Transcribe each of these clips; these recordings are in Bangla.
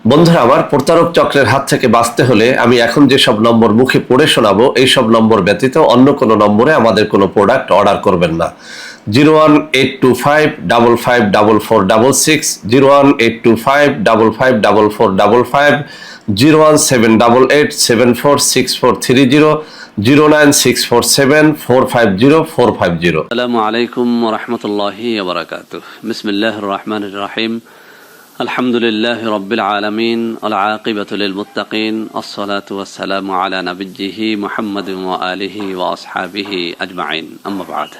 বন্ধুরা আমার, প্রতারক চক্রের হাত থেকে বাঁচতে হলে আমি এখন যেসব নম্বর মুখে পড়ে শোনাবো এই সব নম্বর ব্যতীত অন্য কোনো নম্বরে আমাদের কোনো প্রোডাক্ট অর্ডার করবেন না। 01825554466, 01825554455, 01788746430, 09647450450। আসসালামু আলাইকুম ওয়া রাহমাতুল্লাহি ওয়া বারাকাতুহু। বিসমিল্লাহির রহমানির রহিম। আলহামদুলিল্লাহি রাব্বিল আলামিন ওয়াল আকিবাতু লিল মুত্তাকিন। আসসালাতু ওয়াসসালামু আলা নাবিয়্যিহি মুহাম্মাদিন ওয়া আলিহি ওয়া আসহাবিহি আজমাইন। আম্মা বা'দ।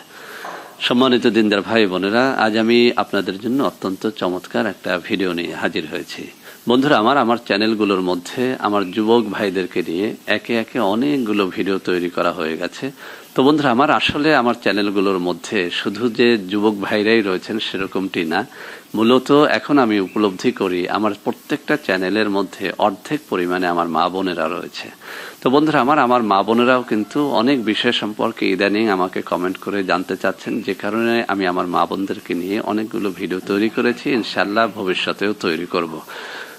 সম্মানিত দিনদার ভাই বোনেরা, আজ আমি আপনাদের জন্য অত্যন্ত চমৎকার একটা ভিডিও নিয়ে হাজির হয়েছি। বন্ধুরা আমার চ্যানেলগুলোর মধ্যে আমার যুবক ভাইদেরকে নিয়ে একে একে অনেকগুলো ভিডিও তৈরি করা হয়ে গেছে। তো বন্ধুরা আসলে আমার চ্যানেলগুলোর মধ্যে শুধু যে যুবক ভাইরাই রয়েছেন সেরকমটি না, মূলত এখন আমি উপলব্ধি করি আমার প্রত্যেকটা চ্যানেলের মধ্যে অর্ধেক পরিমাণে আমার মা বোনেরা রয়েছে। তো বন্ধুরা আমার মা বোনেরাও কিন্তু অনেক বিষয় সম্পর্কে ইদানিং আমাকে কমেন্ট করে জানতে চাচ্ছেন, যে কারণে আমি আমার মা বোনদেরকে নিয়ে অনেকগুলো ভিডিও তৈরি করেছি, ইনশাআল্লাহ ভবিষ্যতেও তৈরি করব।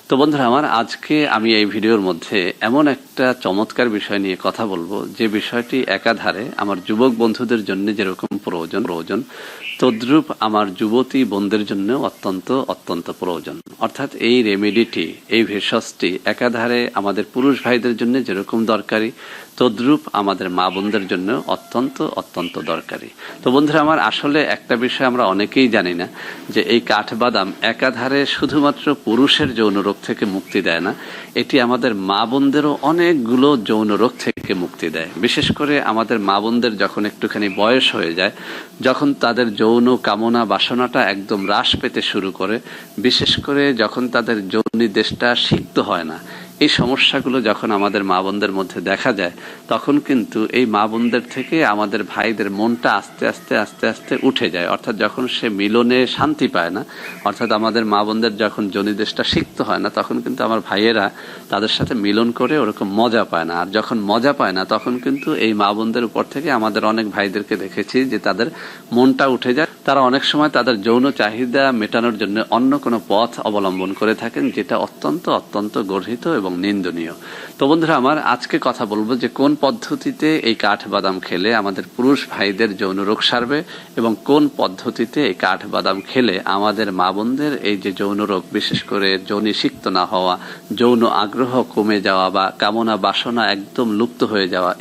তো বন্ধুরা আজকে আমি এই ভিডিওর মধ্যে এমন একটা চমৎকার বিষয় নিয়ে কথা বলবো, যে বিষয়টি একাধারে আমার যুবক বন্ধুদের জন্য যেরকম প্রয়োজন তদ্রূপ আমার যুবতী বোনদের জন্য অত্যন্ত অত্যন্ত প্রয়োজন। অর্থাৎ এই রেমেডিটি, এই ভেষজটি একাধারে আমাদের পুরুষ ভাইদের জন্য যেরকম দরকারি, তদ্রূপ আমাদের মা বোনদের জন্য অত্যন্ত অত্যন্ত দরকারি। তো বন্ধুরা আসলে একটা বিষয় আমরা অনেকেই জানি না, যে এই কাঠবাদাম একাধারে শুধুমাত্র পুরুষের যৌন রোগ থেকে মুক্তি দেয় না, এটি আমাদের মা বোনদেরও অনেকগুলো যৌন রোগ থেকে মুক্তি দেয়। বিশেষ করে আমাদের মা বোনদের যখন একটুখানি বয়স হয়ে যায়, যখন তাদের যৌন কামনা বাসনাটা একদম হ্রাস পেতে শুরু করে, বিশেষ করে যখন তাদের যৌনি দেশটা সিক্ত হয় না, এই সমস্যাগুলো যখন আমাদের মা বোনদের মধ্যে দেখা যায়, তখন কিন্তু এই মা বোনদের থেকে আমাদের ভাইদের মনটা আস্তে আস্তে আস্তে আস্তে উঠে যায়। অর্থাৎ যখন সে মিলনে শান্তি পায় না, অর্থাৎ আমাদের মা বোনদের যখন যোনিদেশটা সিক্ত হয় না, তখন কিন্তু আমার ভাইয়েরা তাদের সাথে মিলন করে ওরকম মজা পায় না। আর যখন মজা পায় না, তখন কিন্তু এই মা বোনদের উপর থেকে আমাদের অনেক ভাইদেরকে দেখেছি যে তাদের মনটা উঠে যায়। তারা অনেক সময় তাদের যৌন চাহিদা মেটানোর জন্য অন্য কোনো পথ অবলম্বন করে থাকেন, যেটা অত্যন্ত অত্যন্ত গর্হিত এবং নিন্দনীয়। তো বন্ধুরা আজকে কথা বলবো যে কোন পদ্ধতিতে এই কাঠবাদাম খেলে আমাদের পুরুষ ভাইদের যৌন রোগ সারবে, এবং কোন পদ্ধতিতে এই কাঠবাদাম খেলে আমাদের মা বোনদের এই যে যৌন রোগ, বিশেষ করে যৌনি সিক্ত না হওয়া, যৌন আগ্রহ কমে যাওয়া বা কামনা বাসনা একদম লুপ্ত হয়ে যাওয়া,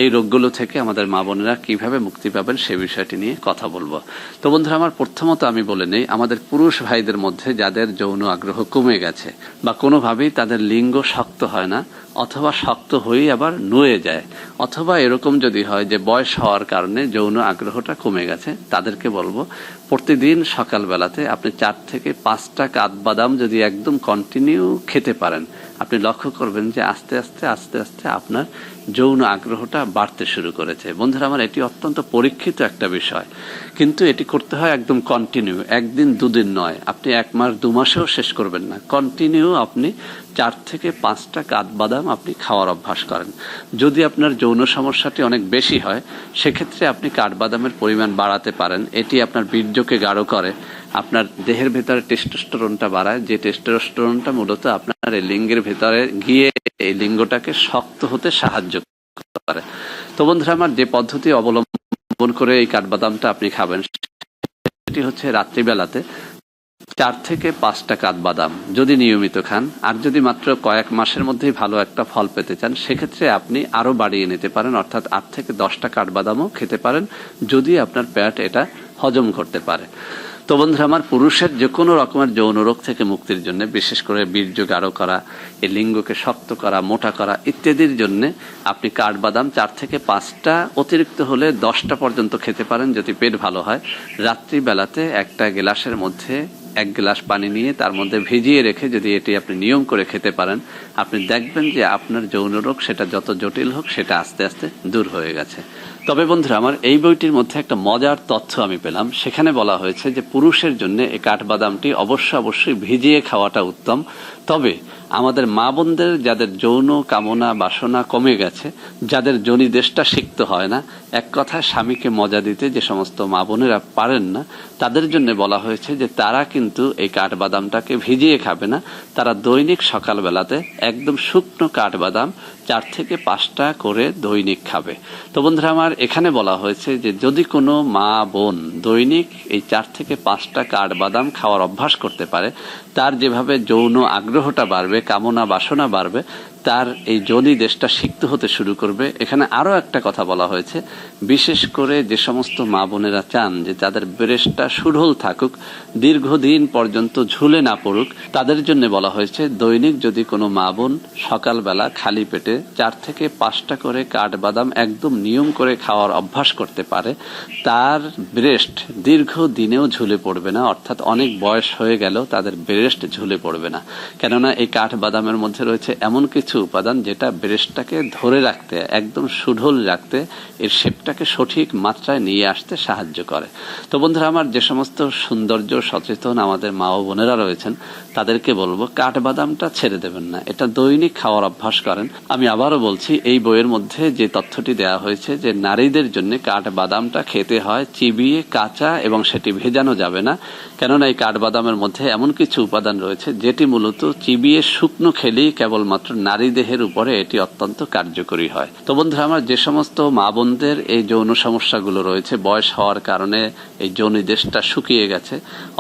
এই রোগগুলো থেকে আমাদের মা বোনেরা কিভাবে মুক্তি পাবেন সে বিষয়টি নিয়ে কথা বলবো। তো বন্ধুরা প্রথমত আমি বলে নেই, আমাদের পুরুষ ভাইদের মধ্যে যাদের যৌন আগ্রহ কমে গেছে বা কোনোভাবেই তাদের লিঙ্গ শক্ত হয় না, অথবা শক্ত হয়েই আবার নুয়ে যায়, অথবা এরকম যদি হয় যে বয়স হওয়ার কারণে যৌন আগ্রহটা কমে গেছে, তাদেরকে বলবো প্রতিদিন সকালবেলাতে আপনি 4 থেকে 5টা কাঠবাদাম যদি একদম কন্টিনিউ খেতে পারেন, আপনি লক্ষ্য করবেন যে আস্তে আস্তে আস্তে আস্তে আপনার যৌন আগ্রহটা বাড়তে শুরু করেছে। বন্ধুরা এটি অত্যন্ত পরীক্ষিত একটা বিষয়, কিন্তু এটি করতে হয় একদম কন্টিনিউ, একদিন দুদিন নয়, আপনি 1 মাস 2 মাসেও শেষ করবেন না। কন্টিনিউ আপনি 4 থেকে 5টা কাঠবাদাম আপনি খাওয়ার অভ্যাস করেন। যদি আপনার যৌন সমস্যাটি অনেক বেশি হয়, সেক্ষেত্রে আপনি কাঠবাদামের পরিমাণ বাড়াতে পারেন। এটি আপনার বীর্যকে গাঢ় করে, আপনার দেহের ভেতরে টেস্টোস্টেরনটা বাড়ায়, যে টেস্টোস্টেরনটা মূলত আপনার এই লিঙ্গের ভেতরে গিয়ে এই লিঙ্গটাকে শক্ত হতে সাহায্য করে। তো বন্ধুরা যে পদ্ধতি অবলম্বন করে এই কাঠবাদামটা আপনি খাবেন, সেটি হচ্ছে রাত্রিবেলাতে 4 থেকে 5টা কাঠবাদাম যদি নিয়মিত খান, আর যদি মাত্র কয়েক মাসের মধ্যেই ভালো একটা ফল পেতে চান, সেক্ষেত্রে আপনি আরো বাড়িয়ে নিতে পারেন, অর্থাৎ 8 থেকে 10টা কাঠবাদামও খেতে পারেন, যদি আপনার পেট এটা হজম করতে পারে। তো বন্ধুরা পুরুষের যে কোনো রকমের যৌন রোগ থেকে মুক্তির জন্য, বিশেষ করে বীর্য গাঢ় করা, এই লিঙ্গকে শক্ত করা, মোটা করা ইত্যাদির জন্য আপনি কাঠবাদাম 4 থেকে 5টা, অতিরিক্ত হলে 10টা পর্যন্ত খেতে পারেন যদি পেট ভালো হয়। রাত্রিবেলাতে একটা গ্লাসের মধ্যে 1 গ্লাস পানি নিয়ে তার মধ্যে ভিজিয়ে রেখে যদি এটি আপনি নিয়ম করে খেতে পারেন, আপনি দেখবেন যে আপনার যৌন রোগ, সেটা যত জটিল হোক, সেটা আস্তে আস্তে দূর হয়ে গেছে। তবে বন্ধুরা এই বইটির মধ্যে একটা মজার তথ্য আমি পেলাম। সেখানে বলা হয়েছে যে পুরুষের জন্য এই কাঠবাদামটি অবশ্যই ভিজিয়ে খাওয়াটা উত্তম। তবে আমাদের মা বোনদের যাদের যৌন কামনা বাসনা কমে গেছে, যাদের যোনিদেশটা সিক্ত হয় না, এক কথায় স্বামীকে মজা দিতে যে সমস্ত মা বোনেরা পারেন না, তাদের জন্য বলা হয়েছে যে তারা কিন্তু এই কাঠবাদামটাকে ভিজিয়ে খাবে না, তারা দৈনিক সকালবেলাতে একদম শুকনো কাঠবাদাম 4 থেকে 5টা করে দৈনিক খাবে। তো বন্ধুরা আমার, এখানে বলা হয়েছে যে যদি কোনো মা বোন দৈনিক এই 4 থেকে 5টা কাঠবাদাম খাওয়ার অভ্যাস করতে পারে, তার যেভাবে যৌন আগ্রহটা বাড়বে, কামনা বাসনা বাড়বে, তার এই যোনি দেশটা সিক্ত হতে শুরু করবে। এখানে আরো একটা কথা বলা হয়েছে, বিশেষ করে যে সমস্ত মা বোনেরা চান যে তাদের ব্রেস্টটা সুঢল থাকুক, দীর্ঘদিন পর্যন্ত ঝুলে না পড়ুক, তাদের জন্য বলা হয়েছে দৈনিক যদি কোনো মা বোন সকালবেলা খালি পেটে 4 থেকে 5টা করে কাঠবাদাম একদম নিয়ম করে খাওয়ার অভ্যাস করতে পারে, তার ব্রেস্ট দীর্ঘদিনেও ঝুলে পড়বে না, অর্থাৎ অনেক বয়স হয়ে গেল তাদের ব্রেস্ট ঝুলে পড়বে না। কেননা এই কাঠবাদামের মধ্যে রয়েছে এমন কিছু উপাদান যেটা ব্রেস্টটাকে ধরে রাখতে, একদম সুঢল রাখতে, এর শেপটাকে সঠিক মাত্রায় নিয়ে আসতে সাহায্য করে। তো বন্ধুরা আমার, যে সমস্ত সৌন্দর্য সচেতন আমাদের মা ও বোনেরা রয়েছেন তাদেরকে বলবো কাঠবাদামটা ছেড়ে দেবেন না, এটা দৈনিক খাওয়ার অভ্যাস করেন। আমি আবারও বলছি, এই বইয়ের মধ্যে যে তথ্যটি দেওয়া হয়েছে যে নারীদের জন্য কাঠবাদামটা খেতে হয় চিবিয়ে, কাঁচা, এবং সেটি ভেজানো যাবে না, কেননা এই কাঠবাদামের মধ্যে এমন কিছু উপাদান রয়েছে যেটি মূলত চিবিয়ে শুকনো খেলেই কেবলমাত্র নারী দেহের উপরে এটি অত্যন্ত কার্যকরী হয়। তো বন্ধুরা আমার, যে সমস্ত মা বোনদের এই যৌন সমস্যাগুলো রয়েছে, বয়স হওয়ার কারণে এই যৌনি দেশটা শুকিয়ে গেছে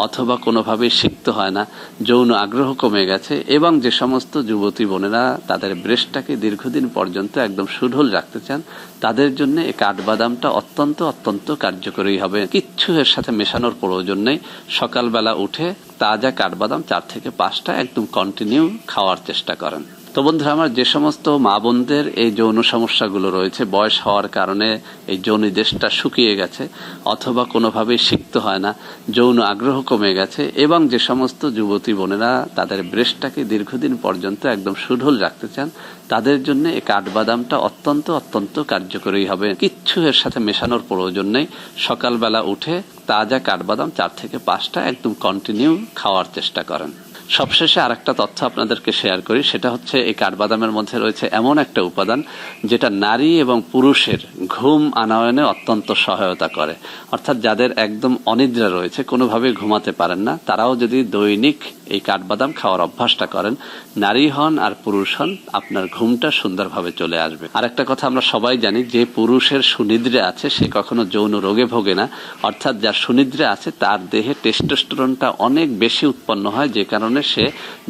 অথবা কোনোভাবেই সিক্ত হয় না, যৌন আগ্রহ কমে গেছে, এবং যে সমস্ত যুবতী বোনেরা তাদের ব্রেস্টটাকে দীর্ঘদিন পর্যন্ত একদম সুঢল রাখতে চান, তাদের জন্য এই কাঠবাদামটা অত্যন্ত অত্যন্ত কার্যকরী হবে। কিচ্ছু এর সাথে মেশানোর প্রয়োজন নেই। সকালবেলা উঠে তাজা কাঠবাদাম 4 থেকে 5টা একদম কন্টিনিউ খাওয়ার চেষ্টা করেন। তো বন্ধুরা আমার, যে সমস্ত মা বোনদের এই যৌন সমস্যাগুলো রয়েছে, বয়স হওয়ার কারণে এই যৌনি দেশটা শুকিয়ে গেছে অথবা কোনোভাবেই সিক্ত হয় না, যৌন আগ্রহ কমে গেছে, এবং যে সমস্ত যুবতী বোনেরা তাদের ব্রেস্টটাকে দীর্ঘদিন পর্যন্ত একদম সুঢল রাখতে চান, তাদের জন্য এই কাঠবাদামটা অত্যন্ত অত্যন্ত কার্যকরী হবে। কিচ্ছু এর সাথে মেশানোর প্রয়োজন নেই। সকালবেলা উঠে তাজা কাঠবাদাম 4 থেকে 5টা একদম কন্টিনিউ খাওয়ার চেষ্টা করেন। সবশেষে আরেকটা তথ্য আপনাদেরকে শেয়ার করি, সেটা হচ্ছে এই কাঠবাদামের মধ্যে রয়েছে এমন একটা উপাদান যেটা নারী এবং পুরুষের ঘুম আনয়নে অত্যন্ত সহায়তা করে। অর্থাৎ যাদের একদম অনিদ্রা রয়েছে, কোনোভাবে ঘুমাতে পারেন না, তারাও যদি দৈনিক এই কাঠবাদাম খাওয়ার অভ্যাসটা করেন, নারী হন আর পুরুষ হন, আপনার ঘুমটা সুন্দরভাবে চলে আসবে। আরেকটা কথা আমরা সবাই জানি, যে পুরুষের সুনিদ্রা আছে সে কখনো যৌন রোগে ভোগে না। অর্থাৎ যার সুনিদ্রা আছে তার দেহে টেস্টোস্টেরনটা অনেক বেশি উৎপন্ন হয়, যে কারণে সে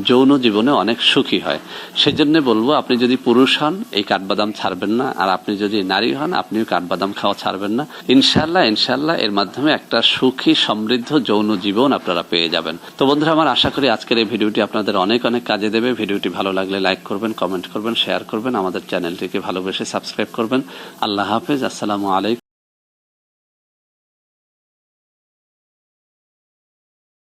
যৌন জীবনে অনেক সুখী হয়। সেজন্য বলবো, আপনি যদি পুরুষ হন এই কাঠবাদাম ছাড়বেন না, আর আপনি যদি নারী হন আপনিও কাঠবাদাম খাওয়া ছাড়বেন না। ইনশাআল্লাহ ইনশাআল্লাহ এর মাধ্যমে একটা সুখী সমৃদ্ধ যৌন জীবন আপনারা পেয়ে যাবেন। তো বন্ধুরা আমার, আশা করি আজকের এই ভিডিওটি আপনাদের অনেক অনেক কাজে দেবে। ভিডিওটি ভালো লাগলে লাইক করবেন, কমেন্ট করবেন, শেয়ার করবেন, আমাদের চ্যানেলটিকে ভালোবেসে সাবস্ক্রাইব করবেন। আল্লাহ হাফেজ। আসসালামু আলাইকুম।